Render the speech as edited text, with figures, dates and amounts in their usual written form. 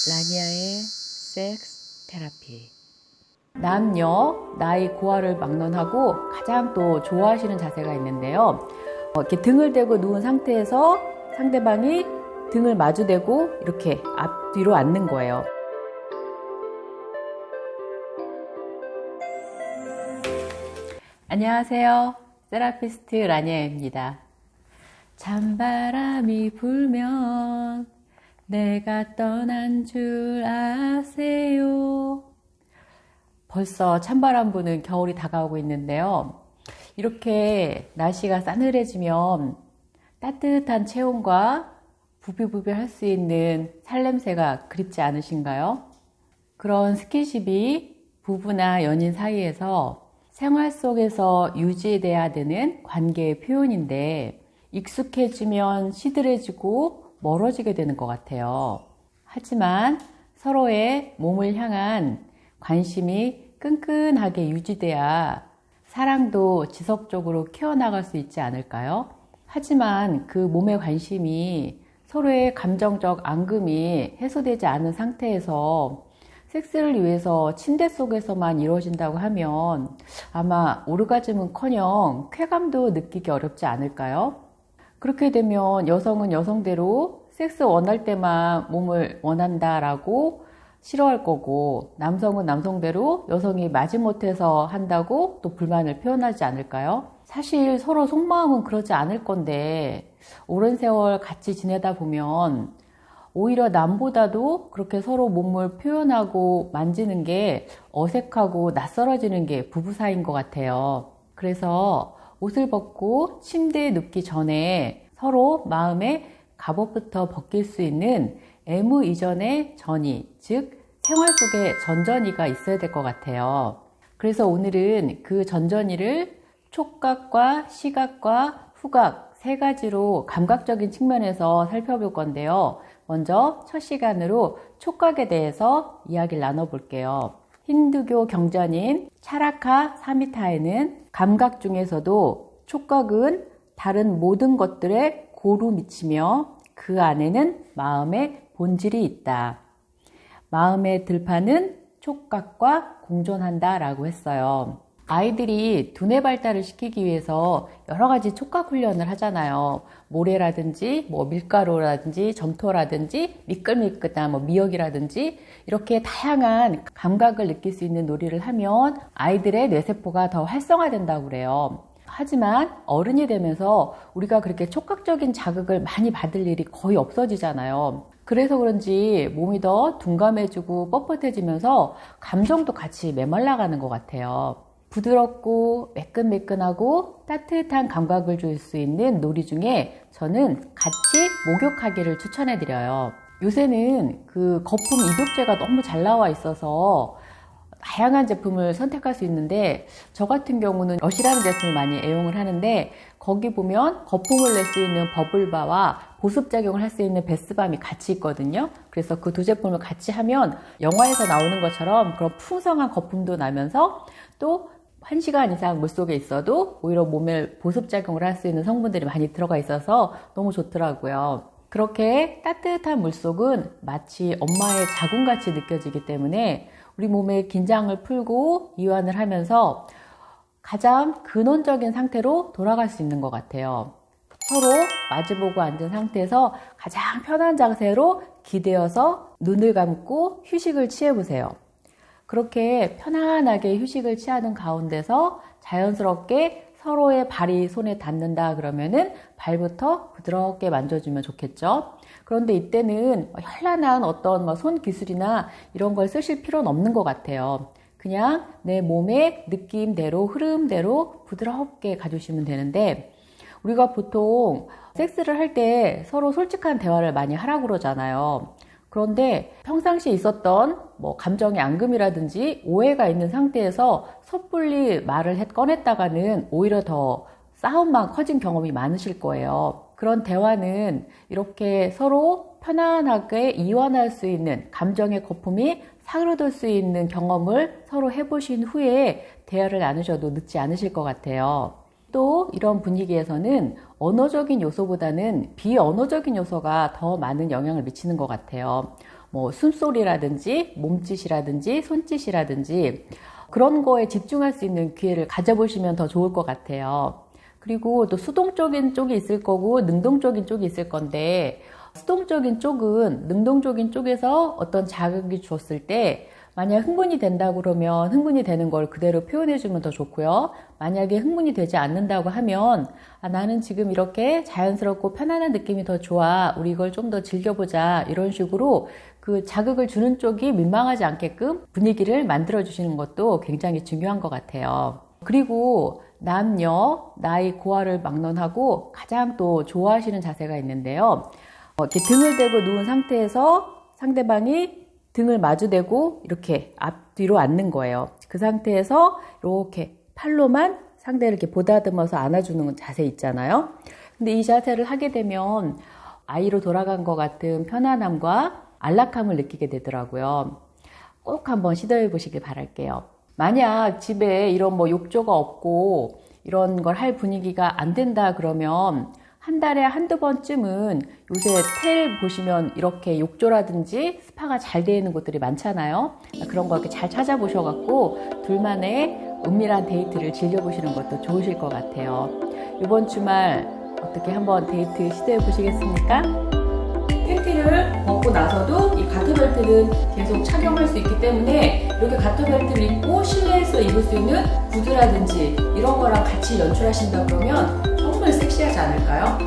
라니아의 섹스 테라피. 남녀, 나이 고하를 막론하고 가장 또 좋아하시는 자세가 있는데요. 이렇게 등을 대고 누운 상태에서 상대방이 등을 마주대고 이렇게 앞뒤로 앉는 거예요. 안녕하세요. 세라피스트 라니아입니다. 찬바람이 불면 내가 떠난 줄 아세요. 벌써 찬바람 부는 겨울이 다가오고 있는데요. 이렇게 날씨가 싸늘해지면 따뜻한 체온과 부비부비 할 수 있는 살냄새가 그립지 않으신가요? 그런 스킨십이 부부나 연인 사이에서 생활 속에서 유지돼야 되는 관계의 표현인데 익숙해지면 시들해지고 멀어지게 되는 것 같아요. 하지만 서로의 몸을 향한 관심이 끈끈하게 유지돼야 사랑도 지속적으로 키워나갈 수 있지 않을까요? 하지만 그 몸의 관심이 서로의 감정적 앙금이 해소되지 않은 상태에서 섹스를 위해서 침대 속에서만 이루어진다고 하면 아마 오르가즘은커녕 쾌감도 느끼기 어렵지 않을까요? 그렇게 되면 여성은 여성대로 섹스 원할 때만 몸을 원한다라고 싫어할 거고, 남성은 남성대로 여성이 마지못해서 한다고 또 불만을 표현하지 않을까요? 사실 서로 속마음은 그러지 않을 건데 오랜 세월 같이 지내다 보면 오히려 남보다도 그렇게 서로 몸을 표현하고 만지는 게 어색하고 낯설어지는 게 부부 사이인 것 같아요. 그래서 옷을 벗고 침대에 눕기 전에 서로 마음의 갑옷부터 벗길 수 있는 애무 이전의 전이, 즉 생활 속에 전전이가 있어야 될 것 같아요. 그래서 오늘은 그 전전이를 촉각과 시각과 후각 세 가지로 감각적인 측면에서 살펴볼 건데요. 먼저 첫 시간으로 촉각에 대해서 이야기를 나눠볼게요. 힌두교 경전인 차라카 사미타에는 감각 중에서도 촉각은 다른 모든 것들에 고루 미치며 그 안에는 마음의 본질이 있다. 마음의 들판은 촉각과 공존한다 라고 했어요. 아이들이 두뇌 발달을 시키기 위해서 여러 가지 촉각 훈련을 하잖아요. 모래라든지 밀가루라든지 점토라든지 미끌미끌한 미역이라든지 이렇게 다양한 감각을 느낄 수 있는 놀이를 하면 아이들의 뇌세포가 더 활성화된다고 그래요. 하지만 어른이 되면서 우리가 그렇게 촉각적인 자극을 많이 받을 일이 거의 없어지잖아요. 그래서 그런지 몸이 더 둔감해지고 뻣뻣해지면서 감정도 같이 메말라가는 것 같아요. 부드럽고 매끈매끈하고 따뜻한 감각을 줄 수 있는 놀이 중에 저는 같이 목욕하기를 추천해드려요. 요새는 그 거품 입욕제가 너무 잘 나와 있어서 다양한 제품을 선택할 수 있는데 저 같은 경우는 러시라는 제품을 많이 애용을 하는데 거기 보면 거품을 낼 수 있는 버블바와 보습작용을 할 수 있는 베스밤이 같이 있거든요. 그래서 그 두 제품을 같이 하면 영화에서 나오는 것처럼 그런 풍성한 거품도 나면서 또 1시간 이상 물속에 있어도 오히려 몸에 보습작용을 할 수 있는 성분들이 많이 들어가 있어서 너무 좋더라고요. 그렇게 따뜻한 물속은 마치 엄마의 자궁같이 느껴지기 때문에 우리 몸의 긴장을 풀고 이완을 하면서 가장 근원적인 상태로 돌아갈 수 있는 것 같아요. 서로 마주보고 앉은 상태에서 가장 편한 자세로 기대어서 눈을 감고 휴식을 취해보세요. 그렇게 편안하게 휴식을 취하는 가운데서 자연스럽게 서로의 발이 손에 닿는다 그러면은 발부터 부드럽게 만져주면 좋겠죠. 그런데 이때는 현란한 어떤 손 기술이나 이런 걸 쓰실 필요는 없는 것 같아요. 그냥 내 몸의 느낌대로 흐름대로 부드럽게 가주시면 되는데 우리가 보통 섹스를 할 때 서로 솔직한 대화를 많이 하라고 그러잖아요. 그런데 평상시에 있었던 감정의 앙금이라든지 오해가 있는 상태에서 섣불리 말을 꺼냈다가는 오히려 더 싸움만 커진 경험이 많으실 거예요. 그런 대화는 이렇게 서로 편안하게 이완할 수 있는 감정의 거품이 사그러들 수 있는 경험을 서로 해보신 후에 대화를 나누셔도 늦지 않으실 것 같아요. 또 이런 분위기에서는 언어적인 요소보다는 비언어적인 요소가 더 많은 영향을 미치는 것 같아요. 뭐 숨소리라든지 몸짓이라든지 손짓이라든지 그런 거에 집중할 수 있는 기회를 가져보시면 더 좋을 것 같아요. 그리고 또 수동적인 쪽이 있을 거고 능동적인 쪽이 있을 건데, 수동적인 쪽은 능동적인 쪽에서 어떤 자극이 주었을 때 만약 흥분이 된다고 그러면 흥분이 되는 걸 그대로 표현해주면 더 좋고요. 만약에 흥분이 되지 않는다고 하면 나는 지금 이렇게 자연스럽고 편안한 느낌이 더 좋아. 우리 이걸 좀 더 즐겨보자. 이런 식으로 그 자극을 주는 쪽이 민망하지 않게끔 분위기를 만들어주시는 것도 굉장히 중요한 것 같아요. 그리고 남녀, 나이, 고하를 막론하고 가장 또 좋아하시는 자세가 있는데요. 이렇게 등을 대고 누운 상태에서 상대방이 등을 마주대고 이렇게 앞뒤로 앉는 거예요. 그 상태에서 이렇게 팔로만 상대를 이렇게 보다듬어서 안아주는 자세 있잖아요. 근데 이 자세를 하게 되면 아이로 돌아간 것 같은 편안함과 안락함을 느끼게 되더라고요. 꼭 한번 시도해 보시길 바랄게요. 만약 집에 이런 뭐 욕조가 없고 이런 걸 할 분위기가 안 된다 그러면 한 달에 한두 번쯤은 요새 텔 보시면 이렇게 욕조라든지 스파가 잘 되어 있는 곳들이 많잖아요. 그런 거 이렇게 잘 찾아보셔갖고 둘만의 은밀한 데이트를 즐겨보시는 것도 좋으실 것 같아요. 이번 주말 어떻게 한번 데이트 시도해 보시겠습니까? 팬티를 벗고 나서도 이 가토벨트는 계속 착용할 수 있기 때문에 이렇게 가토벨트를 입고 실내에서 입을 수 있는 구두라든지 이런 거랑 같이 연출하신다 그러면 정말 섹시하지 않을까요?